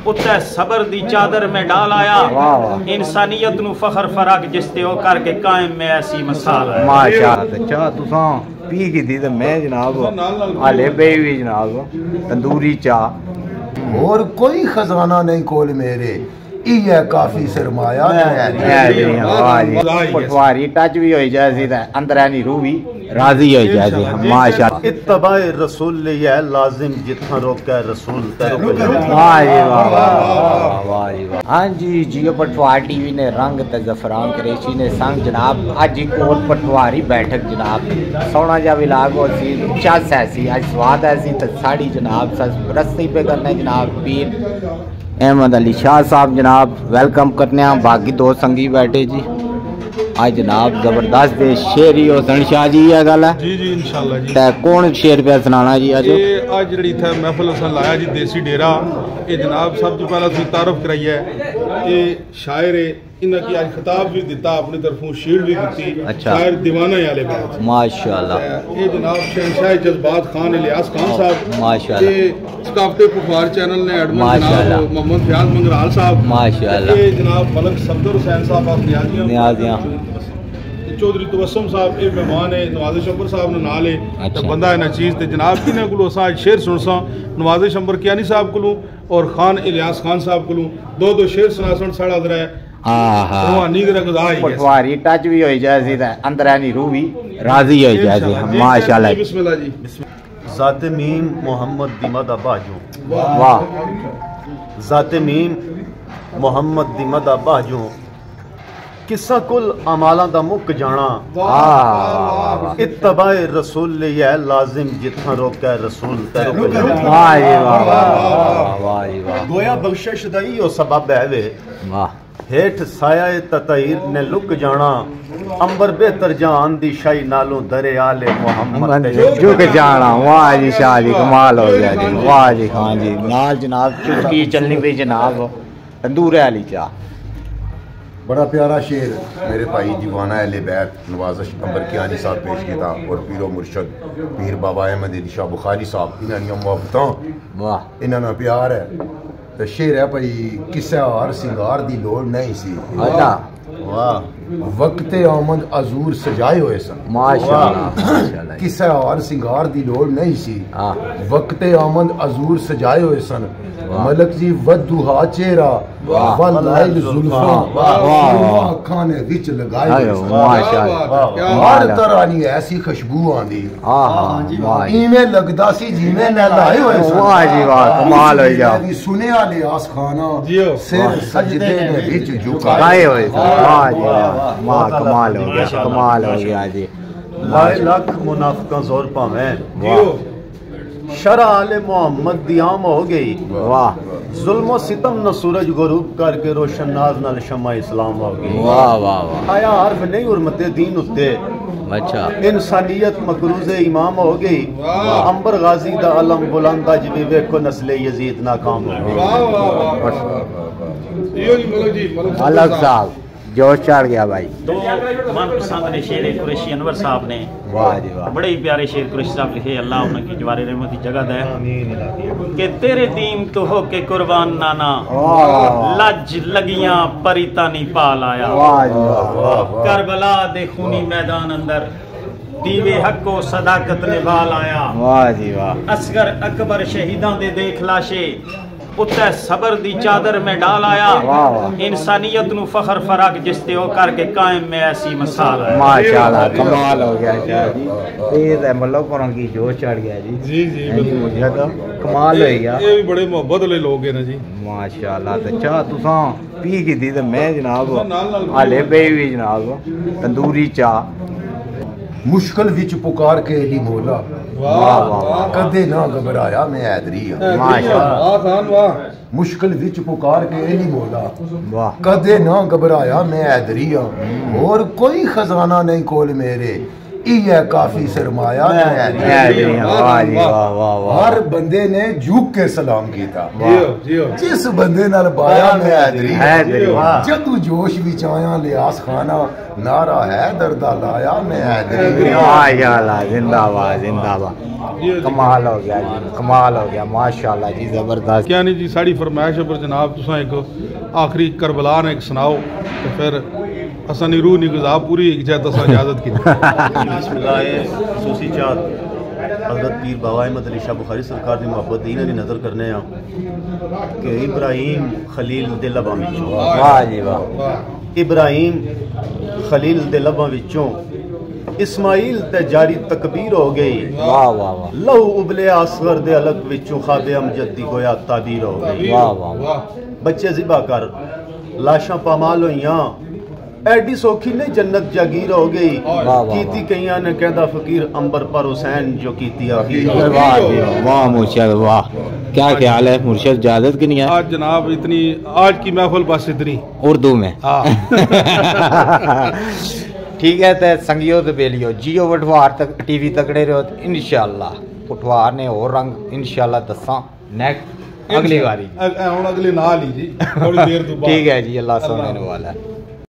उत्ते सबर दी चादर में डाल आया, इंसानियत नू फखर फराग जिस ते ओ करके कायम में ऐसी मिसाल है। माशाअल्लाह। चाह तुसां पी की थी तो मैं जनाब हाले पे भी जनाब तंदूरी चाह और कोई खजाना नहीं कोल मेरे, ये काफी सरमाया पटवारी टच भी हो जाए अंदर रूह भी राजी हो जाए। माशाअल्लाह। इत्तबाए रसूल ये लाजिम जितना रोके रसूल वाह जी वाह वाह जी वाह। हाँ जी जियो पटवार टीवी ने रंग ते जफरान करेशी ने संग जनाब अज एक और पटवारी बैठक जनाब सोना जा विलाग हो सी चस ऐसी आज स्वाद ऐसी तो साड़ी जनाब रस्सी पे करने जनाब पीर अहमद अली शाह साहब जनाब वेलकम करने बाकी दो संगी बैठे जी। आज जनाब जबरदस्त दे शेर ही हुसैन शाह जी है गल है जी जी इंशाल्लाह जी। ते कौन शेर पे सुनाना जी आज? आज जेहड़ी इत्थे महफिल असन लाया जी देसी डेरा ये जनाब सब तो पहला सी तारुफ कराई है ये शायर है इन्हें की आज खिताब भी दिता अपनी तरफों शील्ड भी दी। अच्छा। शायर दीवाना वाले बात माशाअल्लाह। ये जनाब शहंशाह जज्बात खान इलियास खान साहब माशाअल्लाह। ये सकाफते पुखार चैनल ने एडमिन जनाब मोहम्मद फयाज मंगराल साहब माशाअल्लाह। ये जनाब मलक सफदर हुसैन साहब आप नियाजियां चौधरी तबस्सुम साहब ये मेहमान है नवाज़ शंबर साहब ने नाल है तो बंदा है ना चीज़ ते जनाब किने को आज शेर सुनसा नवाज़ शंबर कियानी साहब को और खान इलियास खान साहब को दो शेर सुना सुन साड़ा दर है। पटवारी टच भी हो जाए अंदर रूह भी राजी हो जाए। माशाअल्लाह। बिस्मिल्लाह जी। ज़ाते मीम मोहम्मद दिमद अबाजू वाह ज़ाते मीम मोहम्मद दिमद अबाजू किस्सा कुल अमाला दा मुक जाना इत्तबाए रसूल ये लाजिम जितना रोके रसूल गोया बख्शिश दा इहो सबब है वे हेठ साया ततईर ने लुक जाना अंबर बेहतर जान दी शाही नालों दरे आले मोहम्मद झुक जाना। वाह जी शाह जी कमाल हो गया जी। वाह जी खान जी नाल जनाब चुटकी चलनी पई जनाब तंदूर वाली चाह। बड़ा प्यारा शेर मेरे भाई दीवाना अहले बैत नवाज़ शंबर कियानी साहब पेश किया और पीरो मुर्शद पीर बाबा अहमद अली शाह बुखारी साहब इन्होंने मोहब्बत वाह इन्होंने प्यार है तो शेर है भाई किसा हर सिंगार दी लोड़ नहीं सी वाह वक्ते आमद अजूर सजाए हुए सन माशाअल्लाह। किसा हर सिंगार दी लोड़ नहीं सी वक्ते आमद अजूर सजाए हुए सन मलक जी वदुहा चेहरा वलाइल जुल्फा अखां ने विच लगाए माशाअल्लाह। हर तरह दी ऐसी खुशबू आंदी इवें लगदा सी जिवें नहलाए होए सन। वाह जी वाह कमाल हो गया। सुने वाले आस खाना सिर सजदे ने विच झुकाए हुए सन। वाह जी वाह कमाल हो गया कमाल हो गया जी। लाख मुनाफिका जोर पावें शरा आले मोहम्मद दी आम हो गई। वाह जुल्म सितम न सूरज गुरूब करके रोशन नाज नाल शमा इस्लाम हो गई। वाह वाह वाह आया हर्फ नहीं उर्मते दीन उत्ते अच्छा इंसानियत मकरूज़े इमाम हो गई। अंबर गाजी दा अलम बुलंद अज भी वेखो नस्ले यजीद नाकाम हो गई। अलग साहब जोश चढ़ गया भाई। दो मनपसंद ने शेर कुरैशी अनवर साहब ने वाह जी वाह बड़े ही प्यारे शेर कुरैशी साहब लिखे अल्लाह उनकी जवारे रहमत की जगह दे कि तेरे दीन तो हो के कुर्बान नाना लज लगियां परितानी पाल आया। करबला दे खूनी मैदान अंदर दीवे हको सदाकत ने बाल आया। वाह जी वाह। असगर अकबर शहीदां दे देख लाशे उत्ते सबर दी चादर में डाल आया, इंसानियत नू फखर फराग जिस ते ओ करके कायम में ऐसी मिसाल है। माशाअल्लाह कमाल हो गया शाह जी। तेज है मतलब पर की जोश चढ़ गया जी। जी जी मुझे तो कमाल हो गया। ये भी बड़े मोहब्बत वाले लोग हैं ना जी माशाअल्लाह। तो चाह तुसां पी की थी तो मैं जनाब हाले पे भी जनाब तंदूरी चाह मुश्किल विच पुकार के एली मोला कदे ना घबराया मैं हैदरी मुश्किल विच पुकार के एली मोला कदे ना घबराया मैं हैदरी और कोई खजाना नहीं कोल मेरे یہ کافی سرمایہ ہر بندے نے جھک کے سلام کیتا جس بندے نال بایا میں حیدری جدو جوش وچ آیا لیاس خانہ نعرہ حیدر دا لایا میں حیدری زندہ باد زندہ باد کمال ہو گیا جی کمال ہو گیا ماشاءاللہ جی زبردست کیا نہیں جی ساڑی فرمائش پر جناب تساں ایک آخری کربلا نے ایک سناؤ تو پھر اسانی روح نہیں گزا پوری ایک جائے تساں اجازت کی بسم اللہ خصوصی چاہت حضرت پیر بابا احمد علی شاہ بخاری سرکار دی محبت دینا دی نظر کرنے ہیں کہ ابراہیم خلیل دے لباں وچوں واہ جی واہ ابراہیم خلیل دے لباں وچوں اسماعیل تے جاری تکبیر ہو گئی واہ واہ واہ لہو ابلے اصغر دے الگ وچوں خواب امجد دی گویا تعبیر ہو گئی واہ واہ واہ بچے ذبح کر لاشاں پامال ہوئیاں ایڈی سوکھی نے جنت جاگیر ہو گئی کیتی کئیاں نے کہندا فقیر امبر پر حسین جو کیتی آخیر واہ جی واہ مرشد واہ کیا خیال ہے مرشد اجازت کی نہیں ہے آج جناب اتنی آج کی محفل بس اتنی اردو میں ٹھیک ہے تے سنگیو تے بیلیو جیو وٹوار تک ٹی وی تکڑے رہو انشاءاللہ وٹوار نے اور رنگ انشاءاللہ دساں نیکسٹ اگلی باری ہن اگلی نال ہی جی تھوڑی دیر تو بعد ٹھیک ہے جی اللہ سبحانہ و تعالی